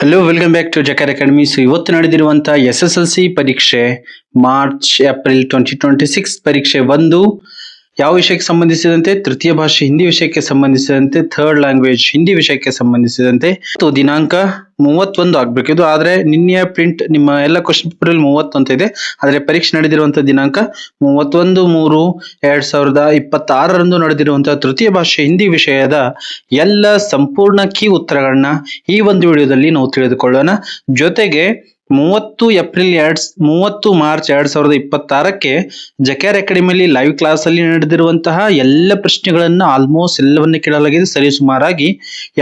Hello welcome back to ಜಕರ್ academy. So ಇವತ್ತು ನಡೆದಿರುವಂತಹ SSLC ಪರೀಕ್ಷೆ ಮಾರ್ಚ್ ಏಪ್ರಿಲ್ 2026 ಪರೀಕ್ಷೆ ಒಂದು ಯಾವ ವಿಷಯಕ್ಕೆ ಸಂಬಂಧಿಸಿದಂತೆ ತೃತೀಯ ಭಾಷೆ ಹಿಂದಿ ವಿಷಯಕ್ಕೆ ಸಂಬಂಧಿಸಿದಂತೆ ಥರ್ಡ್ ಲ್ಯಾಂಗ್ವೇಜ್ ಹಿಂದಿ ವಿಷಯಕ್ಕೆ ಸಂಬಂಧಿಸಿದಂತೆ ದಿನಾಂಕ 31 ಆಗ್ಬೇಕು. ಇದು ಆದ್ರೆ ನಿನ್ನೆಯ ಪ್ರಿಂಟ್ ನಿಮ್ಮ ಎಲ್ಲ ಕ್ವಶನ್ ಪೇಪರ್ 30 ಅಂತ ಇದೆ, ಆದ್ರೆ ಪರೀಕ್ಷೆ ನಡೆದಿರುವಂತಹ ದಿನಾಂಕ 31/3/2026 ನಡೆದಿರುವಂತಹ ತೃತೀಯ ಭಾಷೆ ಹಿಂದಿ ವಿಷಯದ ಎಲ್ಲ ಸಂಪೂರ್ಣ ಕೀ ಉತ್ತರಗಳನ್ನ ಈ ಒಂದು ವಿಡಿಯೋದಲ್ಲಿ ನಾವು ತಿಳಿದುಕೊಳ್ಳೋಣ. ಜೊತೆಗೆ 30 ಮಾರ್ಚ್ 2026ಕ್ಕೆ ಜಕೆಆರ್ ಅಕಾಡೆಮಿಯಲ್ಲಿ ಲೈವ್ ಕ್ಲಾಸ್ ಅಲ್ಲಿ ನಡೆದಿರುವಂತಹ ಎಲ್ಲ ಪ್ರಶ್ನೆಗಳನ್ನ ಆಲ್ಮೋಸ್ಟ್ ಎಲ್ಲವನ್ನ ಕೇಳಲಾಗಿದೆ. ಸರಿಸುಮಾರಾಗಿ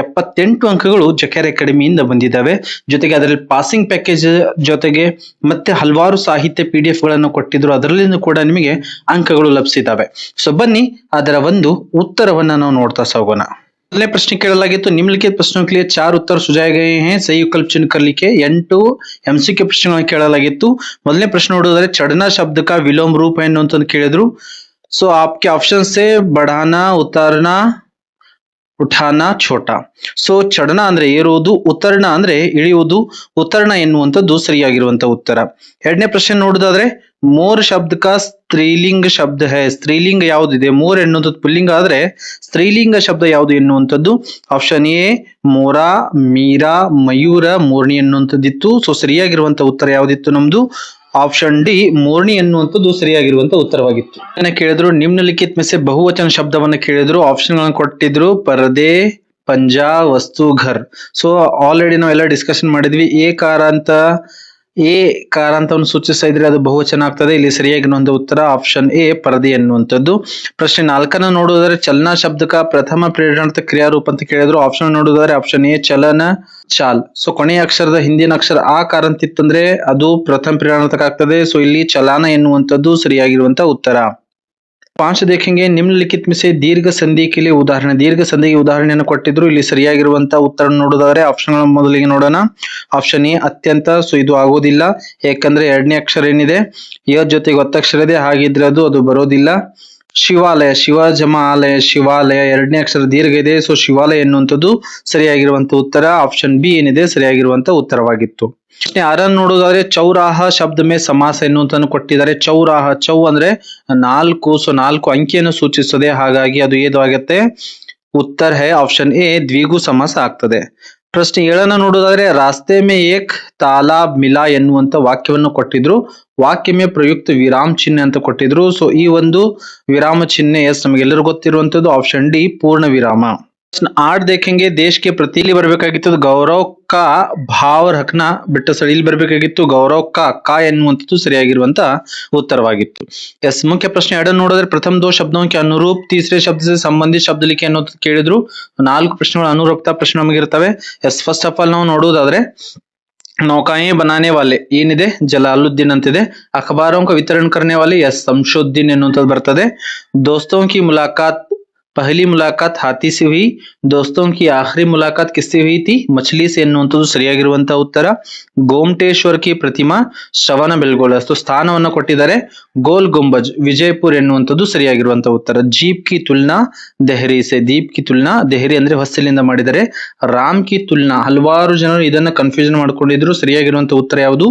78 ಅಂಕಗಳು ಜಕೆಆರ್ ಅಕಾಡೆಮಿಯಿಂದ ಬಂದಿದ್ದಾವೆ. ಜೊತೆಗೆ ಅದರಲ್ಲಿ ಪಾಸಿಂಗ್ ಪ್ಯಾಕೇಜ್ ಜೊತೆಗೆ ಮತ್ತೆ ಹಲವಾರು ಸಾಹಿತ್ಯ PDF ಗಳನ್ನು ಕೊಟ್ಟಿದ್ರು, ಅದರಲ್ಲಿಂದ ಕೂಡ ನಿಮಗೆ ಅಂಕಗಳು ಲಭಿಸಿದ್ದಾವೆ. ಸೊ ಬನ್ನಿ ಅದರ ಒಂದು ಉತ್ತರವನ್ನ ನಾವು ನೋಡ್ತಾ ಸಾಗೋಣ. पहले प्रश्न केಳಲಾಗಿತ್ತು, निम्नलिखित प्रश्नों के लिए 4 उत्तर सुझाए गए हैं, सही विकल्प चुनकर लिखिए. 8 MCQ ಪ್ರಶ್ನೆಗಳನ್ನು ಕೇಳಲಾಗಿತ್ತು. ಮೊದಲನೇ ಪ್ರಶ್ನೆ ನೋಡೋದಾದ್ರೆ ಚढ़ना शब्द का विलोम रूप है ಅನ್ನುವಂತ ಕೇಳಿದ್ರು. सो आपके ऑप्शन से बढ़ाना, उतारना, ಉಠಾನ, ಛೋಟಾ. ಸೊ ಚಡನ ಅಂದ್ರೆ ಏರುವುದು, ಉತ್ತರಣ ಅಂದ್ರೆ ಇಳಿಯುವುದು, ಉತ್ತರಣ ಎನ್ನುವಂಥದ್ದು ಸರಿಯಾಗಿರುವಂತ ಉತ್ತರ. ಎರಡನೇ ಪ್ರಶ್ನೆ ನೋಡೋದಾದ್ರೆ ಮೋರ್ ಶಬ್ದ ಕಾ ಸ್ತ್ರೀಲಿಂಗ ಶಬ್ದ ಹೈ. ಸ್ತ್ರೀಲಿಂಗ ಯಾವ್ದಿದೆ? ಮೋರ್ ಎನ್ನುವಂಥದ್ದು ಪುಲ್ಲಿಂಗ ಆದ್ರೆ ಸ್ತ್ರೀಲಿಂಗ ಶಬ್ದ ಯಾವುದು ಎನ್ನುವಂಥದ್ದು ಆಪ್ಷನ್ ಎ ಮೋರಾ, ಮೀರಾ, ಮಯೂರ, ಮೋರ್ಣಿ ಎನ್ನುವಂಥದ್ದಿತ್ತು. ಸೊ ಸರಿಯಾಗಿರುವಂತ ಉತ್ತರ ಯಾವ್ದಿತ್ತು? ನಮ್ದು ಆಪ್ಷನ್ ಡಿ ಮೋರ್ಣಿ ಎನ್ನುವಂಥದ್ದು ಸರಿಯಾಗಿರುವಂತ ಉತ್ತರವಾಗಿತ್ತು. ಕೇಳಿದ್ರು ನಿಮ್ನಲಿಖಿತ್ ಮೆಸೆ ಬಹುವಚನ ಶಬ್ದವನ್ನ ಕೇಳಿದ್ರು, ಆಪ್ಷನ್ ಗಳನ್ನು ಕೊಟ್ಟಿದ್ರು ಪರದೆ, ಪಂಜಾ, ವಸ್ತು, ಘರ್. ಸೊ ಆಲ್ರೆಡಿ ನಾವೆಲ್ಲ ಡಿಸ್ಕಷನ್ ಮಾಡಿದ್ವಿ. ಎ ಕಾರ ಅಂತವನ್ನು ಸೂಚಿಸ್ತಾ ಇದ್ರೆ ಅದು ಬಹುವಚನ ಆಗ್ತದೆ. ಇಲ್ಲಿ ಸರಿಯಾಗಿರುವಂತ ಉತ್ತರ ಆಪ್ಷನ್ ಎ ಪರದೆ ಎನ್ನುವಂಥದ್ದು. ಪ್ರಶ್ನೆ 4 ನೋಡುವುದಾದ್ರೆ ಚಲನಾ ಶಬ್ದಕ ಪ್ರಥಮ ಪ್ರೇರಣಾರ್ಥ ಕ್ರಿಯಾರೂಪ ಅಂತ ಕೇಳಿದ್ರು, ಆಪ್ಷನ್ ನೋಡುವುದಾದ್ರೆ ಆಪ್ಷನ್ ಎ ಚಲನ, ಚಾಲ್. ಸೊ ಕೊನೆಯ ಅಕ್ಷರದ ಹಿಂದಿನ ಅಕ್ಷರ ಆ ಕಾರ ಅಂತಿತ್ತಂದ್ರೆ ಅದು ಪ್ರಥಮ ಪ್ರೇರಣಾರ್ಥಕ ಆಗ್ತದೆ. ಸೊ ಇಲ್ಲಿ ಚಲಾನ ಎನ್ನುವಂಥದ್ದು ಸರಿಯಾಗಿರುವಂತ ಉತ್ತರ. 5 देखेंगे, निम्नलिखित में से दीर्घ संधि के लिए उदाहरण. दीर्घ संधिಗೆ ಉದಾಹರಣೆಯನ್ನು ಕೊಟ್ಟಿದ್ರು, ಇಲ್ಲಿ ಸರಿಯಾಗಿರುವಂತ ಉತ್ತರ ನೋಡೋದಾದ್ರೆ ಆಪ್ಷನ್ ಮೊದಲಿಗೆ ನೋಡೋಣ. ಆಪ್ಷನ್ ಎ ಅತ್ಯಂತ. ಸೊ ಇದು ಆಗೋದಿಲ್ಲ, ಯಾಕಂದ್ರೆ ಎರಡನೇ ಅಕ್ಷರ ಏನಿದೆ ಯ ಜೊತೆಗೆ ಒತ್ತಕ್ಷರ ಇದೆ, ಹಾಗಿದ್ರೆ ಅದು ಬರೋದಿಲ್ಲ. ಶಿವಾಲಯ, ಶಿವ ಜಮ ಆಲಯ, ಶಿವಾಲಯ ಎರಡನೇ ಅಕ್ಷರ ದೀರ್ಘ ಇದೆ. ಸೊ ಶಿವಾಲಯ ಎನ್ನುವಂಥದ್ದು ಸರಿಯಾಗಿರುವಂತ ಉತ್ತರ. ಆಪ್ಷನ್ ಬಿ ಏನಿದೆ ಸರಿಯಾಗಿರುವಂತ ಉತ್ತರವಾಗಿತ್ತು. ಪ್ರಶ್ನೆ 6 ನೋಡೋದಾದ್ರೆ ಚೌರಾಹ ಶಬ್ದ ಮೇ ಸಮಾಸ ಎನ್ನುವಂತ ಕೊಟ್ಟಿದ್ದಾರೆ. ಚೌರಾಹ, ಚೌ ಅಂದ್ರೆ 4. ಸೊ 4 ಅಂಕಿಯನ್ನು ಸೂಚಿಸುತ್ತದೆ, ಹಾಗಾಗಿ ಅದು ಏದು ಆಗುತ್ತೆ? ಉತ್ತರ ಹೈ ಆಪ್ಷನ್ ಎ ದ್ವಿಗು ಸಮಾಸ ಆಗ್ತದೆ. ಪ್ರಶ್ನೆ 7 ನೋಡೋದಾದ್ರೆ ರಾಸ್ತೆ ಮೇ ಏಕ್ ತಾಲಾಬ್ ಮಿಲಾ ಎನ್ನುವಂತ ವಾಕ್ಯವನ್ನು ಕೊಟ್ಟಿದ್ರು, ವಾಕ್ಯ ಮೇ ಪ್ರಯುಕ್ತ ವಿರಾಮ ಚಿಹ್ನೆ ಅಂತ ಕೊಟ್ಟಿದ್ರು. ಸೊ ಈ ಒಂದು ವಿರಾಮ ಚಿಹ್ನೆ ನಮಗೆಲ್ಲರೂ ಗೊತ್ತಿರುವಂತದ್ದು ಆಪ್ಷನ್ ಡಿ ಪೂರ್ಣ ವಿರಾಮ. 8 देखेंगे, देश के प्रति ಇಲ್ಲಿ ಬರಬೇಕಾಗಿತ್ತು ಗೌರವ್ ಕಾ ಭಾವ ರಖನಾ ಬಿಟ್ಟು ಸರಿ ಇಲ್ಲಿ ಬರಬೇಕಾಗಿತ್ತು ಗೌರವ್ ಕಾ ಎನ್ನುವಂಥದ್ದು ಸರಿಯಾಗಿರುವಂತ ಉತ್ತರವಾಗಿತ್ತು. ಎಸ್ ಮುಖ್ಯ ಪ್ರಶ್ನೆ 2 ನೋಡಿದ್ರೆ ಪ್ರಥಮ 2 ಶಬ್ದों के अनुरूप तीसरे शब्द से संबंधित शब्द लिखिए ಅನ್ನೋದು ಕೇಳಿದ್ರು. 4 ಪ್ರಶ್ನೆಗಳು ಅನುರೂಪತಾ ಪ್ರಶ್ನೆ ನಮಗಿರ್ತವೆ. ಎಸ್ ಫಸ್ಟ್ ಆಫ್ ಆಲ್ ನಾವು ನೋಡೋದಾದ್ರೆ नौकाएं बनाने वाले ಏನಿದೆ ಜಲಾಲುದ್ದೀನ್ ಅಂತಿದೆ. ಅಖಬಾರೋं का वितरण करने वाले ಎಸ್ ಶಂಶುದ್ದೀನ್ ಎನ್ನುವಂಥದ್ದು ಬರ್ತದೆ. दोस्तों की मुलाकात, पहली मुलाकात हाथी से हुई, दोस्तों की आखिरी मुलाकात किससे हुई थी? मछली से ಎನ್ನುವಂಥದ್ದು ಸರಿಯಾಗಿರುವಂತಹ ಉತ್ತರ. ಗೋಮಟೇಶ್ವರ ಕಿ ಪ್ರತಿಮಾ ಶ್ರವಣ ಬೆಳಗೊಳ. ಸ್ಥಾನವನ್ನು ಕೊಟ್ಟಿದ್ದಾರೆ ಗೋಲ್ ಗುಂಬಜ್ ವಿಜಯಪುರ ಎನ್ನುವಂಥದ್ದು ಸರಿಯಾಗಿರುವಂತಹ ಉತ್ತರ. ಜೀಪ್ ಕಿ ತುಲ್ನಾ ದೆಹರಿ ಸೆ, ದೀಪ್ ಕಿ ತುಲ್ನಾ ದೆಹರಿ ಅಂದ್ರೆ ಹೊಸಲಿಂದ ಮಾಡಿದರೆ. ರಾಮ್ ಕಿ ತುಲ್ನಾ, ಹಲವಾರು ಜನರು ಇದನ್ನ ಕನ್ಫ್ಯೂಷನ್ ಮಾಡ್ಕೊಂಡಿದ್ರು, ಸರಿಯಾಗಿರುವಂತಹ ಉತ್ತರ ಯಾವುದು?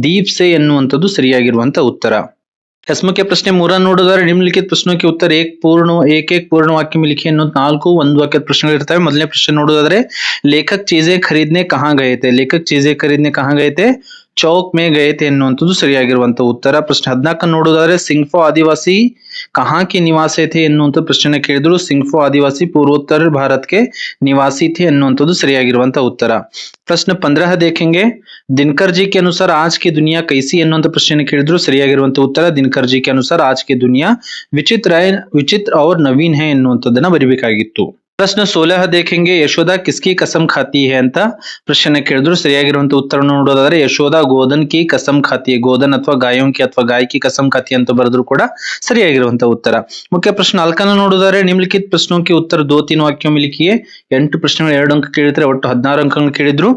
ದೀಪ್ ಸೆ ಎನ್ನುವಂಥದ್ದು ಸರಿಯಾಗಿರುವಂತಹ ಉತ್ತರ. ಎಸ್ ಮುಖ್ಯ ಪ್ರಶ್ನೆ 3 ನೋಡೋದಾದ್ರೆ ನಿಮ್ನಲಿಖಿತ ಪ್ರಶ್ನೆ के उत्तर एक पूर्ण वाक्य में लिखिए ಅನ್ನೋದು 4 ಒಂದು ವಾಕ್ಯದ ಪ್ರಶ್ನೆಗಳು ಇರ್ತವೆ. ಮೊದಲನೇ ಪ್ರಶ್ನೆ ನೋಡೋದಾದ್ರೆ ಲೇಖಕ್ ಚೀಜೆ ಖರೀದನೆ ಕಹಾं गए थे. ಲೇಖಕ್ ಚೀಜೆ ಖರೀದನೆ ಕಹಾं गए थे? ಚೌಕ್ ಮೇ ಗಯೆ ಥೆ ಎನ್ನುವಂಥದ್ದು ಸರಿಯಾಗಿರುವಂತ ಉತ್ತರ. ಪ್ರಶ್ನೆ 14 ನೋಡೋದಾದ್ರೆ ಸಿಂಗ್ಫೋ ಆದಿವಾಸಿ ಕಹಾं के निवासी थे ಎನ್ನುವಂತ ಪ್ರಶ್ನೆ ಕೇಳಿದ್ರು. ಸಿಂಗ್ಫೋ ಆದಿವಾಸಿ ಪೂರ್ವೋತ್ತರ ಭಾರತಕ್ಕೆ ನಿವಾಸಿ ಥೆ ಎನ್ನುವಂಥದ್ದು ಸರಿಯಾಗಿರುವಂತ ಉತ್ತರ. ಪ್ರಶ್ನೆ 15 देखेंगे, दिनकर जी के अनुसार आज की दुनिया कैसी ಎನ್ನುವಂತ ಪ್ರಶ್ನೆ ಕೇಳಿದ್ರು. ಸರಿಯಾಗಿರುವಂತ ಉತ್ತರ दिनकर जी के अनुसार आज की दुनिया विचित्र और नवीन है ಎನ್ನುವಂಥದ್ದನ್ನ ಬರಿಬೇಕಾಗಿತ್ತು. ಪ್ರಶ್ನೆ 16 देखेंगे, ಯಶೋಧ ಕಿಸ್ಕಿ ಕಸಂ ಖಾತಿ ಹೈ ಅಂತ ಪ್ರಶ್ನೆ ಕೇಳಿದ್ರು. ಸರಿಯಾಗಿರುವಂತ ಉತ್ತರವನ್ನು ನೋಡೋದಾದ್ರೆ ಯಶೋಧ ಗೋಧನ್ ಕಿ ಕಸಂ ಖಾತಿ, ಗೋಧನ್ ಅಥವಾ ಗಾಯೋಂ ಕಿ ಅಥವಾ ಗಾಯ ಕಿ ಕಸಂ ಖಾತಿ ಅಂತ ಬರೆದ್ರು ಕೂಡ ಸರಿಯಾಗಿರುವಂತ ಉತ್ತರ. ಮುಖ್ಯ ಪ್ರಶ್ನೆ 4 ನೋಡೋದಾದ್ರೆ ನಿಮ್ನಲಿಖಿತ ಪ್ರಶ್ನೋं के उत्तर 2-3 ವಾಕ್ಯೋं में लिखिए. 8 ಪ್ರಶ್ನೆಗಳು 2 ಅಂಕ ಕೇಳಿದ್ರೆ ಒಟ್ಟು 16 ಅಂಕಗಳನ್ನು ಕೇಳಿದ್ರು.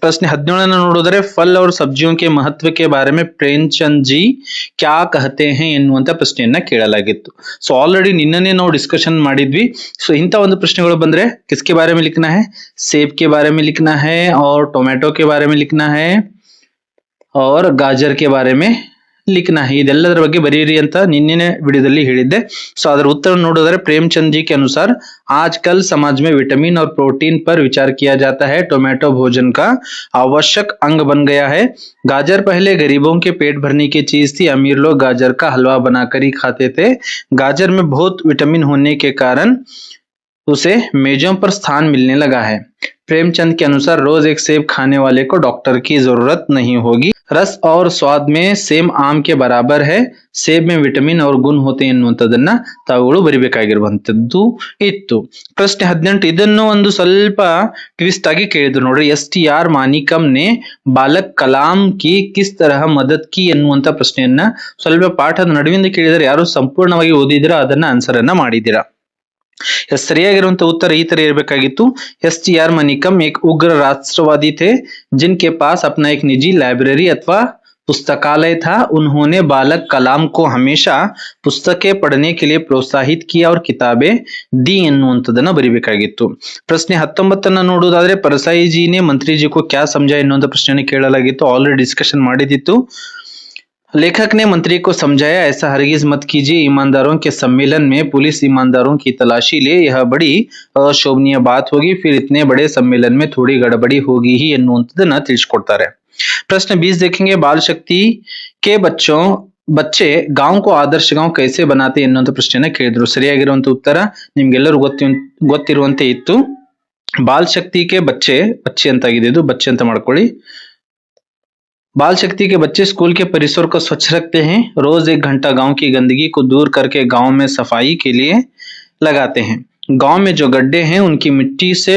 ಪ್ರಶ್ನೆ 17 ನೋಡೋದಾದ್ರೆ ಫಲ್ और सब्जियों के महत्व के बारे में ಪ್ರೇಮಚಂದ್ ಜಿ ಕ್ಯಾ ಕಹತೆ ಹೈ ಎನ್ನುವಂತ ಪ್ರಶ್ನೆಯನ್ನ ಕೇಳಲಾಗಿತ್ತು. ಸೊ ಆಲ್ರೆಡಿ ನಿನ್ನೆ ನಾವು ಡಿಸ್ಕಷನ್ ಮಾಡಿದ್ವಿ. ಸೊ ಇಂತ ಒಂದು ಪ್ರಶ್ನೆ प्रश्नಗಳು ಬಂದ್ರೆ किसके बारे में लिखना है? सेब के बारे में लिखना है और टोमेटो के बारे में लिखना है और गाजर के बारे में लिखना है। ಇದೆಲ್ಲದರ ಬಗ್ಗೆ ಬರೀರಿ ಅಂತ ನಿನ್ನೆ ವಿಡಿಯೋದಲ್ಲಿ ಹೇಳಿದ್ದೆ। सो ಅದರ उत्तर ನೋಡೋದಾದ್ರೆ प्रेमचंद जी के अनुसार आजकल समाज में विटामिन और प्रोटीन पर विचार किया जाता है। टोमेटो भोजन का आवश्यक अंग बन गया है। गाजर पहले गरीबों के पेट भरने की चीज थी। अमीर लोग गाजर का हलवा बनाकर ही खाते थे। गाजर में बहुत विटामिन होने के कारण उसे मेजों पर स्थान मिलने लगा है। प्रेमचंद के अनुसार रोज एक सेब खाने वाले को डॉक्टर की जरूरत नहीं होगी। रस और स्वाद में सेम आम के बराबर है। ಸೇಬ್ में ವಿಟಮಿನ್ और ಗುಣ ಹೋತೆ ಎನ್ನುವಂಥದ್ದನ್ನ ತಾವುಗಳು ಬರಿಬೇಕಾಗಿರುವಂತದ್ದು ಇತ್ತು। ಪ್ರಶ್ನೆ 18 ಇದನ್ನು ಒಂದು ಸ್ವಲ್ಪ ಟ್ವಿಸ್ಟ್ ಆಗಿ ಕೇಳಿದ್ರು ನೋಡ್ರಿ। STR ಮಾನಿಕಂ ನೆ ಬಾಲಕ್ ಕಲಾಂ ಕಿ ಕಿಸ್ ತರಹ ಮದದ್ ಕಿ ಎನ್ನುವಂತ ಪ್ರಶ್ನೆಯನ್ನ ಸ್ವಲ್ಪ ಪಾಠದ ನಡುವಿಂದ ಕೇಳಿದರೆ ಯಾರು ಸಂಪೂರ್ಣವಾಗಿ ಓದಿದಿರಾ ಅದನ್ನ ಆನ್ಸರ್ ಅನ್ನ ಮಾಡಿದ್ದೀರಾ। ಸರಿಯಾಗಿರುವಂತಹ उत्तर ಈ ತರ ಇರಬೇಕಾಗಿತ್ತು। STR मनिकम एक उग्र राष्ट्रवादी थे जिनके पास अपना एक निजी लाइब्रेरी अथवा पुस्तकालय था। उन्होंने बालक कलाम को हमेशा पुस्तकें पढ़ने के लिए प्रोत्साहित किया और किताबें दी ಎನ್ನುವಂತದನ್ನ ಬರಿಬೇಕಾಗಿತ್ತು। ಪ್ರಶ್ನೆ 19 ನೋಡೋದಾದ್ರೆ परसाई जी ने मंत्री जी को क्या समझा ಎನ್ನುವಂತ ಪ್ರಶ್ನೆಯನ್ನು ಕೇಳಲಾಗಿತ್ತು। Already discussion ಮಾಡಿದಿತ್ತು। लेखक ने मंत्री को समझाया ऐसा हरगिज मत कीजिए। ईमानदारों के सम्मेलन में पुलिस ईमानदारों की तलाशी ले यह बड़ी अशोभनीय बात होगी। फिर इतने बड़े सम्मेलन में थोड़ी गड़बड़ी होगी ही ಎನ್ನುವಂತದನ್ನ ತಿಳಿಸಿಕೊಡ್ತಾರೆ। प्रश्न 20 देखेंगे बाल शक्ति के बच्चे गांव को आदर्श गांव कैसे बनाते ಎನ್ನುವಂತ ಪ್ರಶ್ನೆಯನ್ನ ಕೇಳಿದ್ರು। ಸರಿಯಾಗಿರುವಂತ ಉತ್ತರ ನಿಮ್ಗೆಲ್ಲರೂ ಗೊತ್ತಿರುವಂತೆ ಇತ್ತು। बाल शक्ति के बच्चे ಅಂತಾಗಿದೆ ಇದು बच्चे ಅಂತ ಮಾಡ್ಕೊಳ್ಳಿ। बाल शक्ति के बच्चे स्कूल के परिसर को स्वच्छ रखते हैं। रोज 1 घंटा गांव की गंदगी को दूर करके गांव में सफाई के लिए लगाते हैं। गांव में जो गड्ढे हैं उनको मिट्टी से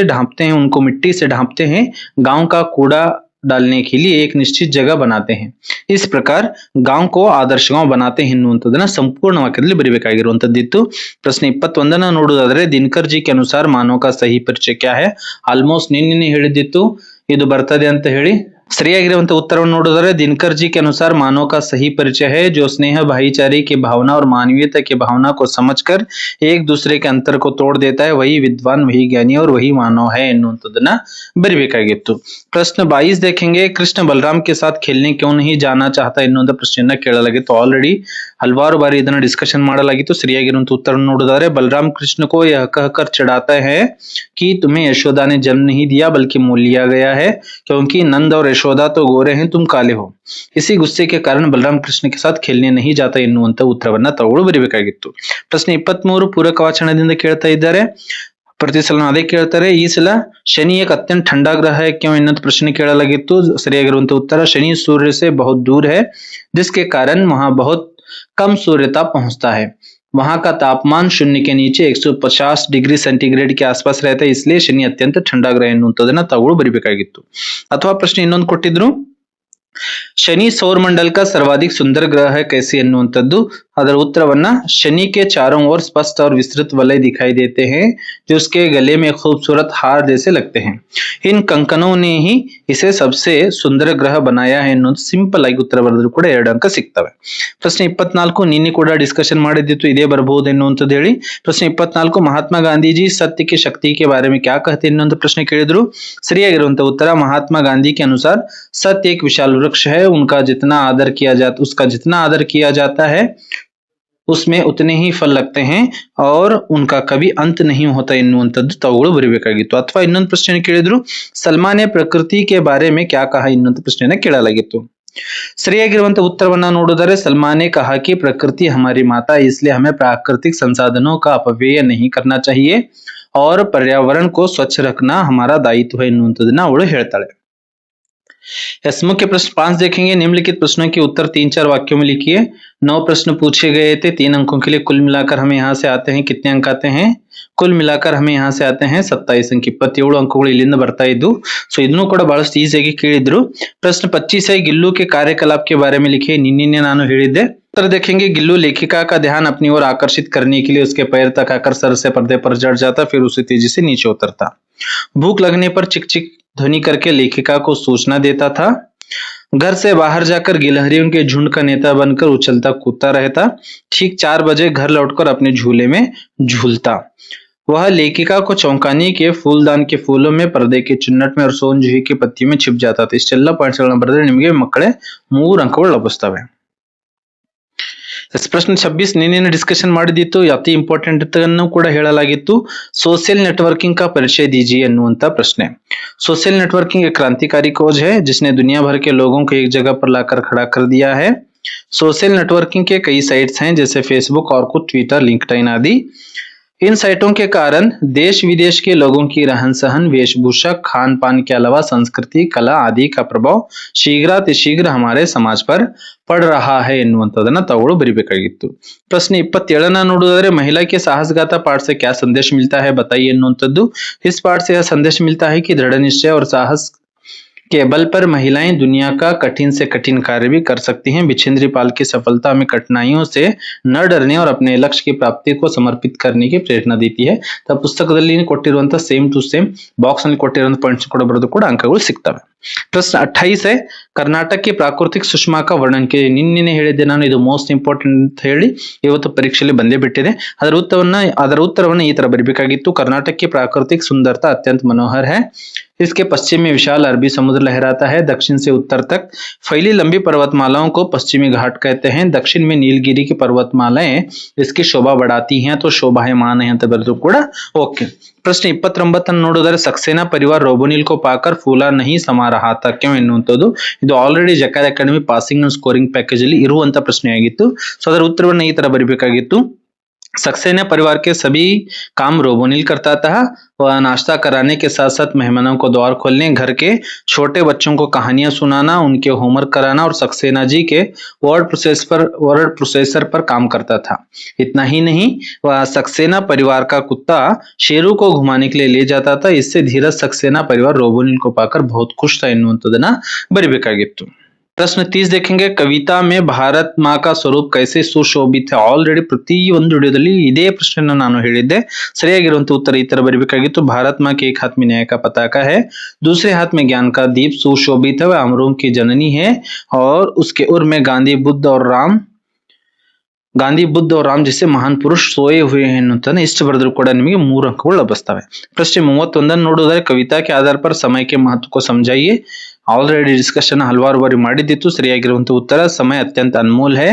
ढांपते हैं। गांव का कूड़ा डालने के लिए एक निश्चित जगह बनाते हैं। इस प्रकार गांव को आदर्श गांव बनाते हैं ಎನ್ನುವಂತದನ್ನ ಸಂಪೂರ್ಣ ವಾಕ್ಯದಲ್ಲಿ ಬರಿಬೇಕಾಗಿರುವಂತದ್ದಿತ್ತು। ಪ್ರಶ್ನೆ 21 ನೋಡೋದಾದ್ರೆ ದಿನಕರ್ ಜಿ के अनुसार मानव का सही परिचय क्या है? ಆಲ್ಮೋಸ್ಟ್ ನಿನ್ನೆ ಹೇಳಿದ್ದಿತ್ತು ಇದು ಬರ್ತದೆ ಅಂತ ಹೇಳಿ। ಸರಿಯಾಗಿರುವಂತ ಉತ್ತರವನ್ನು ನೋಡಿದರೆ दिनकर जी के अनुसार मानव का सही परिचय है जो स्नेह भाईचारे की भावना और मानवीयता की भावना को समझकर एक दूसरे के अंतर को तोड़ देता है। वही विद्वान, वही ज्ञानी और वही मानव है ಎನ್ನುವಂತದನ್ನ ಬರಿಬೇಕಾಗಿತ್ತು। प्रश्न 22 देखेंगे कृष्ण बलराम के साथ खेलने क्यों नहीं जाना चाहता ಎನ್ನುವಂತ ಪ್ರಶ್ನೆಯನ್ನ ಕೇಳಲಾಗಿತ್ತು। ಆಲ್ರೆಡಿ ಹಲವಾರು ಬಾರಿ ಇದನ್ನ ಡಿಸ್ಕಷನ್ ಮಾಡಲಾಗಿತ್ತು। ಸರಿಯಾಗಿರುವಂತ ಉತ್ತರವನ್ನು ನೋಡಿದರೆ बलराम कृष्ण को यह कहकर चिढ़ाता है कि तुम्हें यशोदा ने जन्म नहीं दिया बल्कि मोल लिया गया है क्योंकि नंद और यशोदा तो गोरे हैं तुम काले हो। इसी गुस्से के कारण बलराम कृष्ण के साथ खेलने नहीं जाता ಎನ್ನುವಂತ ಉತ್ತರವನ್ನ ತಾವುಗಳು ಬರಿಬೇಕಾಗಿತ್ತು। ಪ್ರಶ್ನೆ 23 ಪೂರಕ ವಾಚನದಿಂದ ಕೇಳ್ತಾ ಇದ್ದಾರೆ। ಪ್ರತಿ ಸಲ ಅದೇ ಕೇಳ್ತಾರೆ। ಈ ಸಲ शनि एक अत्यंत ठंडा ग्रह है क्यों ಎನ್ನುವಂತ ಪ್ರಶ್ನೆ ಕೇಳಲಾಗಿತ್ತು। ಸರಿಯಾಗಿರುವಂತ ಉತ್ತರ शनि सूर्य से बहुत दूर है जिसके कारण वहां बहुत कम सूर्यताप पहुंचता है। वहां का तापमान शून्य के नीचे 150 डिग्री सेंटीग्रेड के आसपास रहता है इसलिए शनि अत्यंत ठंडा ग्रह ಎನ್ನುವಂತದನ್ನ ತಾವುಗಳು ಬರಿಬೇಕಾಗಿತ್ತು। ಅಥವಾ ಪ್ರಶ್ನೆ ಇನ್ನೊಂದು ಕೊಟ್ಟಿದ್ರು शनि सौर मंडल का सर्वाधिक सुंदर ग्रह है कैसे ಎನ್ನುವಂತದ್ದು। ಅದರ ಉತ್ತರವನ್ನ शनि के चारों ओर स्पष्ट और विस्तृत वलय दिखाई देते हैं जो उसके गले में खूबसूरत हार जैसे लगते हैं। इन कंकनों ने ही इसे सबसे सुंदर ग्रह बनाया है ಎನ್ನುವುದು ಸಿಂಪಲ್ ಆಗಿ ಉತ್ತರ ಬರೆದ್ರು ಕೂಡ 2 ಅಂಕ ಸಿಗ್ತವೆ। ಪ್ರಶ್ನೆ 24 ನಿನ್ನೆ ಕೂಡ ಡಿಸ್ಕಷನ್ ಮಾಡಿದ್ದಿತ್ತು ಇದೇ ಬರಬಹುದು ಎನ್ನುವಂತದ್ದು ಹೇಳಿ। ಪ್ರಶ್ನೆ 24 महात्मा गांधी जी सत्य की शक्ति के बारे में क्या कहते हैं ಎನ್ನುವಂತ ಪ್ರಶ್ನೆ ಕೇಳಿದ್ರು। ಸರಿಯಾಗಿರುವಂತ ಉತ್ತರ महात्मा गांधी के अनुसार सत्य एक विशाल वृक्ष है उसका जितना आदर किया जाता है उसमें उतने ही फल लगते हैं और उनका कभी अंत नहीं होता ಎನ್ನುವಂತದ್ದು ತಾವುಗಳು ಬರಿಬೇಕಾಗಿತ್ತು। ಅಥವಾ ಇನ್ನೊಂದು ಪ್ರಶ್ನೆ ಕೇಳಿದ್ರು सलमा ने प्रकृति के बारे में क्या कहा ಎನ್ನುವಂತ ಪ್ರಶ್ನೆಯನ್ನ ಕೇಳಲಾಗಿತ್ತು। ಸರಿಯಾಗಿರುವಂತ ಉತ್ತರವನ್ನ ನೋಡಿದರೆ सलमा ने कहा कि प्रकृति हमारी माता है इसलिए हमें प्राकृतिक संसाधनों का अपव्यय नहीं करना चाहिए और पर्यावरण को स्वच्छ रखना हमारा दायित्व है ಎನ್ನುವಂತದನ್ನ ಅವಳು ಹೇಳ್ತಾಳೆ। यस मुख्य प्रश्न 5 देखेंगे। निम्नलिखित प्रश्नों के उत्तर 3-4 वाक्यों में लिखिए। 9 प्रश्न पूछे गए थे 3 अंकों के लिए। कुल मिलाकर हमें यहाँ से आते हैं कितने अंक आते हैं? कुल मिलाकर हमें यहाँ से आते हैं 27 अंक। 27 ಅಂಕಗಳು ಇಲ್ಲಿಂದ ಬರ್ತಾ ಇದ್ದು। ಸೊ ಇದನ್ನು ಕೂಡ ಬಹಳಷ್ಟು ಈಸಿಯಾಗಿ ಕೇಳಿದ್ರು। प्रश्न 25 है गिल्लू के कार्यकलाप के बारे में लिखिए। निन्ने ನಾನು ಹೇಳಿದ್ದೆ। उत्तर देखेंगे गिल्लू लेखिका का ध्यान अपनी ओर आकर्षित करने के लिए उसके पैर तक आकर सर से पर्दे पर चढ़ जाता फिर उसे तेजी से नीचे उतरता। भूख लगने पर चिक चिक ध्वनि करके लेखिका को सूचना देता था। घर से बाहर जाकर गिलहरियों के झुंड का नेता बनकर उछलता कूदता रहता। ठीक 4 बजे घर लौटकर अपने झूले में झूलता। वह लेखिका को चौंकाने के फूलदान के फूलों में, पर्दे के चुन्नट में और सोन जूही की पत्तियों में छिप जाता था. ಇಷ್ಟೆಲ್ಲ ಪಾಯಿಂಟ್ಸ್ ಗಳನ್ನ ಬರೆದ್ರೆ ನಿಮಗೆ ಮಕ್ಕಳೇ 3 ಅಂಕಗಳು ಲಭಿಸ್ತವೆ. ಪ್ರಶ್ನೆ 26 ನಿನ್ನೆ ಡಿಸ್ಕಷನ್ ಮಾಡಿದಿತ್ತು, ಅತಿ ಇಂಪಾರ್ಟೆಂಟ್ ಅನ್ನು ಕೂಡ ಹೇಳಲಾಗಿತ್ತು. सोशल नेटवर्किंग का परिचय दीजिए ಅನ್ನುವಂತ ಪ್ರಶ್ನೆ. सोशल नेटवर्किंग एक क्रांतिकारी खोज है जिसने दुनिया भर के लोगों को एक जगह पर लाकर खड़ा कर दिया है. सोशल नेटवर्किंग के कई साइट्स हैं जैसे फेसबुक और कुछ ट्विटर, लिंक्डइन आदि. इन साइटों के कारण देश विदेश के लोगों की रहन सहन, वेशभूषा, खान पान के अलावा संस्कृति, कला आदि का प्रभाव शीघ्रातिशीघ्र हमारे समाज पर पड़ रहा है ಎನ್ನುವಂಥದ್ದನ್ನ ತಾವುಗಳು ಬರಿಬೇಕಾಗಿತ್ತು. ಪ್ರಶ್ನೆ 27ನ ನೋಡೋದಾದ್ರೆ महिला के साहसगाथा पाठ से क्या संदेश मिलता है बताइए ಎನ್ನುವಂಥದ್ದು. इस पाठ से यह संदेश मिलता है कि दृढ़ निश्चय और साहस के बल पर महिलाएं दुनिया का कठिन से कठिन कार्य भी कर सकती हैं. बिछेंद्री पाल की सफलता में कठिनाइयों से न डरने और अपने लक्ष्य की प्राप्ति को समर्पित करने की प्रेरणा देती है. ಪುಸ್ತಕದಲ್ಲಿ ಕೊಟ್ಟಿರುವಂತಹ ಸೇಮ್ ಟು ಸೇಮ್ ಬಾಕ್ಸ್ ನಲ್ಲಿ ಕೊಟ್ಟಿರುವಂತಹ ಪಾಯಿಂಟ್ಸ್ ಕೂಡ ಬರೆದು ಕೂಡ ಅಂಕಗಳು ಸಿಗ್ತವೆ. ಪ್ರಶ್ನೆ 28 है कर्नाटक की प्राकृतिक सुषमा का वर्णन कीजिए. ನಿನ್ನೆ ಹೇಳಿದ್ದೆ ನಾನು, ಇದು ಮೋಸ್ಟ್ ಇಂಪಾರ್ಟೆಂಟ್ ಅಂತ ಹೇಳಿ ಇವತ್ತು ಪರೀಕ್ಷೆಯಲ್ಲಿ ಬಂದೇ ಬಿಟ್ಟಿದೆ. ಅದರ ಉತ್ತರವನ್ನ ಈ ತರ ಬರಬೇಕಾಗಿತ್ತು. कर्नाटक की प्राकृतिक सुंदरता अत्यंत मनोहर है. इसके पश्चिम में विशाल अरबी समुद्र लहराता है. दक्षिण से उत्तर तक फैली लंबी पर्वतमालाओं को पश्चिमी घाट कहते हैं. दक्षिण में नीलगिरी की पर्वतमालाएं इसकी शोभा बढ़ाती हैं, तो शोभायमान है ಅಂತ ಬರೆದು ಕೂಡ ओके. ಪ್ರಶ್ನೆ 29 ನೋಡೋದಾದ್ರೆ सक्सेना परिवार रोबोनिल को पाकर फूला नहीं समा रहा था क्यों ಎನ್ನುವಂಥದ್ದು. ಇದು already jacquard academy passing and scoring package ಅಲ್ಲಿ ಇರುವಂತ ಪ್ರಶ್ನೆಯಾಗಿತ್ತು. ಸೊ ಅದರ ಉತ್ತರವನ್ನ ಈ ತರ ಬರಬೇಕಾಗಿತ್ತು. सक्सेना परिवार के सभी काम रोबोनिल करता था. वह नाश्ता कराने के साथ साथ मेहमानों को द्वार खोलने, घर के छोटे बच्चों को कहानियां सुनाना, उनके होमवर्क कराना और सक्सेना जी के वर्ड प्रोसेसर पर काम करता था. इतना ही नहीं, वह सक्सेना परिवार का कुत्ता शेरू को घुमाने के लिए ले जाता था. इससे धीरज सक्सेना परिवार रोबोनिल को पाकर बहुत खुश था ಎನ್ನುವಂಥದ್ದನ್ನ ಬರಿಬೇಕಾಗಿತ್ತು. ಪ್ರಶ್ನೆ 30 देखेंगे. कविता में भारत माँ का स्वरूप कैसे सुशोभित है. ಆಲ್ರೆಡಿ ಪ್ರತಿಯೊಂದು ವಿಡಿಯೋದಲ್ಲಿ ಇದೇ ಪ್ರಶ್ನೆಯನ್ನು ನಾನು ಹೇಳಿದ್ದೆ. ಸರಿಯಾಗಿರುವಂತ ಉತ್ತರ ಈ ತರ ಬರಬೇಕಾಗಿತ್ತು. भारत माँ के एक हाथ में न्याय का पताका है, दूसरे हाथ में ज्ञान का दीप सुशोभित है, वह अमरों की जननी है और उसके उर में गांधी बुद्ध और राम जैसे महान पुरुष सोए हुए हैं ಅನ್ನುತ್ತಾನೆ. ಇಷ್ಟು ಬರೆದ್ರು ಕೂಡ ನಿಮಗೆ 3 ಅಂಕಗಳು ಲಭಿಸ್ತವೆ. ಪ್ರಶ್ನೆ 31 ನೋಡೋದಾದ್ರೆ कविता के आधार पर समय के महत्व को समझाइए. ऑलरेडी डिस्कशन हलवार बारी ಮಾಡಿದಿತ್ತು. ಸರಿಯಾಗಿರುವಂತಹ ಉತ್ತರ समय अत्यंत अनमोल है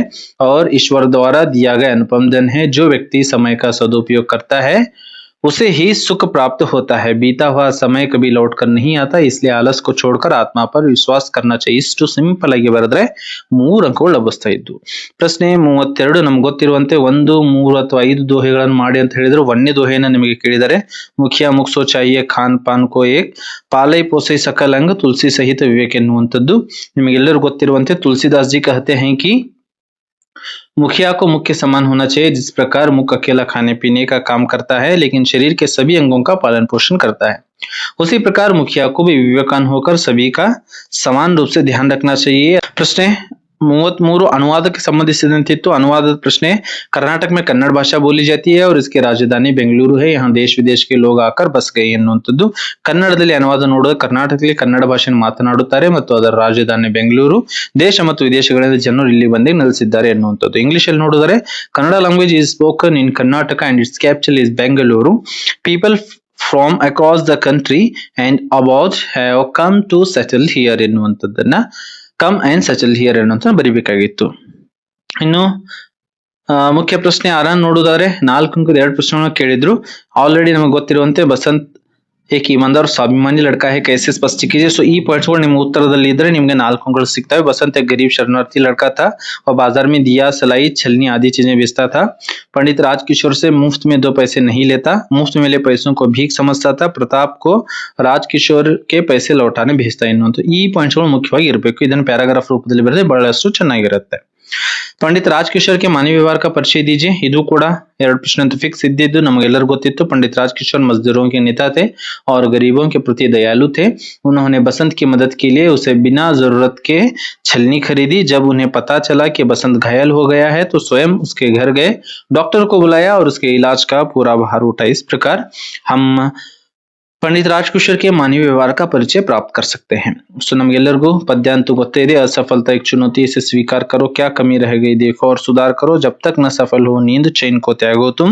और ईश्वर द्वारा दिया गया अनुपम धन है. जो व्यक्ति समय का सदुपयोग करता है उसे ही सुख प्राप्त होता है. बीता हुआ समय कभी लौट कर नहीं आता, इसलिए आलस को छोड़कर आत्मा पर विश्वास करना चाहिए. ಇಷ್ಟು ಸಿಂಪಲ್ ಆಗಿ ಬರೆದ್ರೆ 3 ಅಂಕಗಳು ಲಭಿಸ್ತಾ ಇದ್ದು. ಪ್ರಶ್ನೆ 32 ನಮ್ಗೆ ಗೊತ್ತಿರುವಂತೆ 1, 3 ಅಥವಾ 5 ದೋಹೆಗಳನ್ನು ಮಾಡಿ ಅಂತ ಹೇಳಿದ್ರು. 1ನೇ ದೋಹೆಯನ್ನ ನಿಮಗೆ ಕೇಳಿದರೆ, ಮುಖಿಯಾ ಮುಕ್ಸೋ ಚಾಹಿಯೆ ಖಾನ್ ಪಾನ್ ಕೋ ಏಕ್, ಪಾಲೈ ಪೋಸೈ ಸಕಲ್ ಅಂಗ್ ತುಳಸಿ ಸಹಿತ ವಿವೇಕ್ ಎನ್ನುವಂಥದ್ದು. ನಿಮಗೆಲ್ಲರೂ ಗೊತ್ತಿರುವಂತೆ ತುಳಸಿದಾಸ್ ಜಿ कहते हैं कि मुखिया को मुख के समान होना चाहिए. जिस प्रकार मुख अकेला खाने पीने का काम करता है लेकिन शरीर के सभी अंगों का पालन पोषण करता है, उसी प्रकार मुखिया को भी विवेकान होकर सभी का समान रूप से ध्यान रखना चाहिए. प्रश्न 33 अनुवादಕ್ಕೆ ಸಂಬಂಧಿಸಿದಂತಿತ್ತು. अनुवादದ ಪ್ರಶ್ನೆ. कर्नाटक में कन्नड़ भाषा बोली जाती है और इसकी राजधानी बेंगलुरु है. यहाँ देश विदेश के लोग आकर बस गए ಎನ್ನುವಂಥದ್ದು. ಕನ್ನಡದಲ್ಲಿ ಅನುವಾದ ನೋಡಿದ್ರೆ ಕರ್ನಾಟಕದಲ್ಲಿ ಕನ್ನಡ ಭಾಷೆಯನ್ನು ಮಾತನಾಡುತ್ತಾರೆ ಮತ್ತು ಅದರ ರಾಜಧಾನಿ ಬೆಂಗಳೂರು, ದೇಶ ಮತ್ತು ವಿದೇಶಗಳಿಂದ ಜನರು ಇಲ್ಲಿ ಬಂದು ನೆಲೆಸಿದ್ದಾರೆ ಎನ್ನುವಂಥದ್ದು. ಇಂಗ್ಲಿಷ್ ಅಲ್ಲಿ ನೋಡಿದರೆ Kannada language is spoken in Karnataka and its capital is Bengaluru. People from across the country and abroad have come to settle here ಎನ್ನುವಂಥದ್ದನ್ನ ಕಮ್ ಅಂಡ್ ಸೆಟಲ್ ಹಿಯರ್ ಅನ್ನೋಂತ ಬರಿಬೇಕಾಗಿತ್ತು. ಇನ್ನು ಮುಖ್ಯ ಪ್ರಶ್ನೆ 6 ನೋಡುವುದಾದ್ರೆ 4 ಅಂಕದ 2 ಪ್ರಶ್ನೆಗಳನ್ನು ಕೇಳಿದ್ರು. ಆಲ್ರೆಡಿ ನಮಗೆ ಗೊತ್ತಿರುವಂತೆ ಬಸಂತ್ एक ईमानदार स्वाभिमानी लड़का है कैसे स्पष्ट कीजिए. सो ಈ ಪಾಯಿಂಟ್ಸ್ ಗಳು ನಿಮ್ಮ ಉತ್ತರದಲ್ಲಿ ಇದ್ರೆ ನಿಮಗೆ 4 ಅಂಕಗಳು ಸಿಗ್ತವೆ. बसंत एक गरीब शरणार्थी लड़का था और बाजार में दिया, सलाई, छलनी आदि चीजें बेचता था. पंडित राजकिशोर से मुफ्त में 2 पैसे नहीं लेता, मुफ्त मिले पैसों को भीख समझता था. प्रताप को राजकिशोर के पैसे लौटाने भेजता ಎನ್ನುವಂತ ಈ ಪಾಯಿಂಟ್ಸ್ ಗಳು ಮುಖ್ಯವಾಗಿ ಇರಬೇಕು. ಇದನ್ನು ಪ್ಯಾರಾಗ್ರಾಫ್ ರೂಪದಲ್ಲಿ ಬರೆದ್ರೆ ಬಹಳಷ್ಟು ಚೆನ್ನಾಗಿರುತ್ತೆ. पंडित राजकिशोर के मानवीय व्यवहार का परिचय दीजिए. ಇದು ಕೂಡ 2 ಪ್ರಶ್ನೆ ಅಂತ ಫಿಕ್ಸ್ ಇದ್ದಿದ್ದು ನಮಗೆಲ್ಲರಿಗೂ ಗೊತ್ತಿತ್ತು. पंडित राजकिशोर मजदूरों के नेता थे और गरीबों के प्रति दयालु थे. उन्होंने बसंत की मदद के लिए उसे बिना जरूरत के छलनी खरीदी. जब उन्हें पता चला कि बसंत घायल हो गया है तो स्वयं उसके घर गए, डॉक्टर को बुलाया और उसके इलाज का पूरा भार उठाया. इस प्रकार हम पंडित राजकिशोर के मानवीय व्यवहार का परिचय प्राप्त कर सकते हैं. सो नमಗೆಲ್ಲರಿಗೂ पद्य ಅಂತೂ ಗೊತ್ತೇ ಇದೆ. असफलता एक चुनौती, इसे स्वीकार करो, क्या कमी रह गई देखो और सुधार करो, जब तक न सफल हो नींद चैन को त्यागो तुम,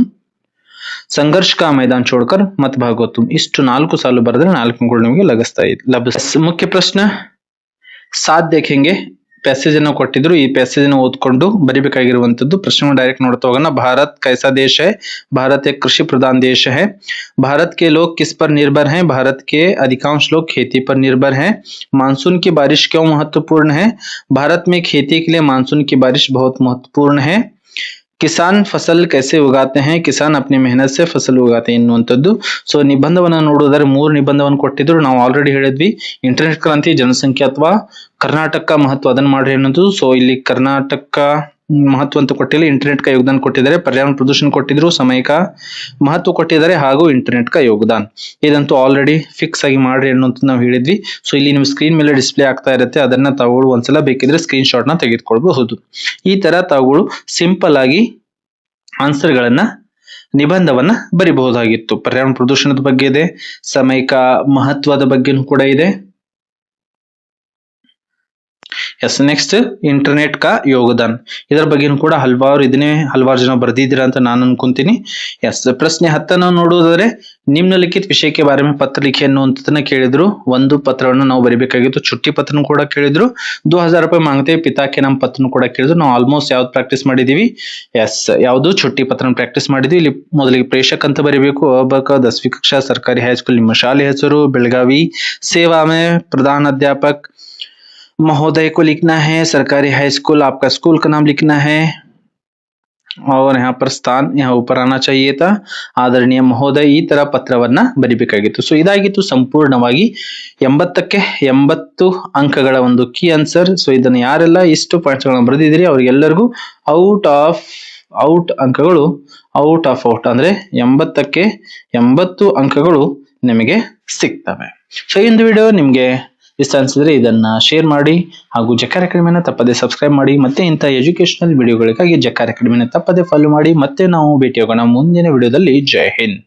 ಸಂಘರ್ಷ ಕಾ ಮೈದಾನ್ छोड़कर मत भागो तुम. ಇಷ್ಟು 4 ಸಾಲು ಬರೆದ್ರೆ 4 ಅಂಕಗಳು ನಿಮಗೆ ಲಭಿಸ್ತಾ ಮುಖ್ಯ ಪ್ರಶ್ನೆ ಸಾಥ್ ದೇಖೆಂಗೆ ಪ್ಯಾಸೇಜ್ ಅನ್ನು ಕೊಟ್ಟಿದ್ರು. ಈ ಪ್ಯಾಸೇಜ್ ಅನ್ನು ಓದ್ಕೊಂಡು ಬರಿಬೇಕಾಗಿರುವಂತದ್ದು. ಪ್ರಶ್ನೆ ಡೈರೆಕ್ಟ್ ನೋಡ್ತಾ ಹೋಗೋಣ. ಭಾರತ್ कैसा देश है? भारत एक कृषि प्रधान देश है. भारत के लोग किस पर निर्भर हैं? भारत के अधिकांश लोग खेती पर निर्भर हैं. मानसून की बारिश क्यों महत्वपूर्ण है? भारत में खेती के लिए मानसून की बारिश बहुत महत्वपूर्ण है. ಕಿಸಾನ್ ಫಸಲ್ ಕೈಸೆ ಉಗಾತೆ ಹೈ? ಕಿಸಾನ್ ಅಪ್ನಿ ಮೆಹನತ್ ಸೆ ಫಸಲ್ ಉಗಾತೆ ಎನ್ನುವಂಥದ್ದು. ಸೊ ನಿಬಂಧವನ್ನ ನೋಡೋದಾದ್ರೆ 3 ನಿಬಂಧವನ್ನು ಕೊಟ್ಟಿದ್ರು. ನಾವು ಆಲ್ರೆಡಿ ಹೇಳಿದ್ವಿ ಇಂಟರ್ನೆಟ್ ಕ್ರಾಂತಿ, ಜನಸಂಖ್ಯೆ ಅಥವಾ ಕರ್ನಾಟಕ ಮಹತ್ವ ಅದನ್ನ ಮಾಡ್ರಿ ಅನ್ನೋದು. ಸೊ ಇಲ್ಲಿ ಕರ್ನಾಟಕ ಮಹತ್ವ ಅಂತ ಕೊಟ್ಟಿಲ್ಲ, ಇಂಟರ್ನೆಟ್ का योगदान ಕೊಟ್ಟಿದ್ದಾರೆ. पर्यावरण प्रदूषण ಕೊಟ್ಟಿದ್ರು, समय का ಮಹತ್ವ ಕೊಟ್ಟಿದ್ದಾರೆ, ಹಾಗೂ ಇಂಟರ್ನೆಟ್ का योगदान. ಇದಂತೂ ಆಲ್ರೆಡಿ ಫಿಕ್ಸ್ ಆಗಿ ಮಾಡ್ರಿ ಅನ್ನೋದು ನಾವು ಹೇಳಿದ್ವಿ. ಸೊ ಇಲ್ಲಿ ನಿಮ್ ಸ್ಕ್ರೀನ್ ಮೇಲೆ ಡಿಸ್ಪ್ಲೇ ಆಗ್ತಾ ಇರುತ್ತೆ, ಅದನ್ನ ತಾವುಗಳು ಒಂದ್ಸಲ ಬೇಕಿದ್ರೆ ಸ್ಕ್ರೀನ್ ಶಾಟ್ ನ ತೆಗೆದುಕೊಳ್ಬಹುದು. ಈ ತರ ತಾವುಗಳು ಸಿಂಪಲ್ ಆಗಿ ಆನ್ಸರ್ ಗಳನ್ನ ನಿಬಂಧವನ್ನ ಬರಿಬಹುದಾಗಿತ್ತು. पर्यावरण ಪ್ರದೂಷಣದ ಬಗ್ಗೆ ಇದೆ, समय का ಮಹತ್ವದ ಬಗ್ಗೆನೂ ಕೂಡ ಇದೆ. ಎಸ್ ನೆಕ್ಸ್ಟ್ ಇಂಟರ್ನೆಟ್ ಕಾ ಯೋಗದಾನ್, ಇದರ ಬಗ್ಗೆನೂ ಕೂಡ ಹಲವಾರು ಜನ ಬರ್ದಿದ್ದೀರಾ ಅಂತ ನಾನು ಅನ್ಕೊಂತೀನಿ. ಎಸ್ ಪ್ರಶ್ನೆ 10 ನೋಡುವುದಾದ್ರೆ ನಿಮ್ನಲಿಖಿತ ವಿಷಯಕ್ಕೆ ಬಾರೆ ಮೇ ಪತ್ರ ಲಿಖಿ ಅನ್ನುವಂಥದ್ದನ್ನ ಕೇಳಿದ್ರು. ಒಂದು ಪತ್ರವನ್ನು ನಾವು ಬರಿಬೇಕಾಗಿತ್ತು. ಚುಟ್ಟಿ ಪತ್ರನೂ ಕೂಡ ಕೇಳಿದ್ರು. 2000 ರೂಪಾಯಿ ಮಾಂಗತೆ ಪಿತಾಕೆ ನಮ್ಮ ಪತ್ರನೂ ಕೂಡ ಕೇಳಿದ್ರು. ನಾವು ಆಲ್ಮೋಸ್ಟ್ ಯಾವ್ದು ಪ್ರಾಕ್ಟೀಸ್ ಮಾಡಿದೀವಿ? ಎಸ್ ಯಾವುದು ಚುಟ್ಟಿ ಪತ್ರನ ಪ್ರಾಕ್ಟೀಸ್ ಮಾಡಿದ್ವಿ. ಇಲ್ಲಿ ಮೊದಲಿಗೆ ಪ್ರೇಷಕ್ ಅಂತ ಬರಿಬೇಕು. ಅಬಕ 10वीं कक्षा ಸರ್ಕಾರಿ ಹೈಸ್ಕೂಲ್, ನಿಮ್ಮ ಶಾಲೆ ಹೆಸರು ಬೆಳಗಾವಿ. ಸೇವಾ ಮೇ ಪ್ರಧಾನ ಅಧ್ಯಾಪक महोदय को लिखना है. सरकारी हाई स्कूल आपका स्कूल का नाम लिखना है, और यहाँ पर स्थान यहाँ ऊपर आना चाहिए था. ಆದರಣೀಯ ಮಹೋದಯ ಈ ತರ ಪತ್ರವನ್ನ ಬರಿಬೇಕಾಗಿತ್ತು. ಸೊ ಇದಾಗಿತ್ತು ಸಂಪೂರ್ಣವಾಗಿ 80ಕ್ಕೆ 80 ಅಂಕಗಳ ಒಂದು ಕೀ ಆನ್ಸರ್. ಸೊ ಇದನ್ನ ಯಾರೆಲ್ಲ ಇಷ್ಟು ಪಾಯಿಂಟ್ಸ್ ಗಳನ್ನ ಬರೆದಿದ್ದೀರಿ ಅವರಿಗೆಲ್ಲರಿಗೂ ಔಟ್ ಅಂಕಗಳು ಔಟ್ ಅಂದ್ರೆ 80ಕ್ಕೆ 80 ಅಂಕಗಳು ನಿಮಗೆ ಸಿಗ್ತವೆ. ಸೊ ಈ ಒಂದು ವಿಡಿಯೋ ನಿಮ್ಗೆ ಇಷ್ಟ ಅನ್ಸಿದ್ರೆ ಇದನ್ನ ಶೇರ್ ಮಾಡಿ, ಹಾಗೂ ಜಕಾರ ಅಕಾಡೆಮಿನ ತಪ್ಪದೆ ಸಬ್ಸ್ಕ್ರೈಬ್ ಮಾಡಿ. ಮತ್ತೆ ಇಂಥ ಎಜುಕೇಶನಲ್ ವಿಡಿಯೋಗಳಿಗಾಗಿ ಜಕಾರ ಅಕಾಡೆಮಿನ ತಪ್ಪದೆ ಫಾಲೋ ಮಾಡಿ. ಮತ್ತೆ ನಾವು ಭೇಟಿಯಾಗೋಣ ಮುಂದಿನ ವಿಡಿಯೋದಲ್ಲಿ. ಜೈ ಹಿಂದ್.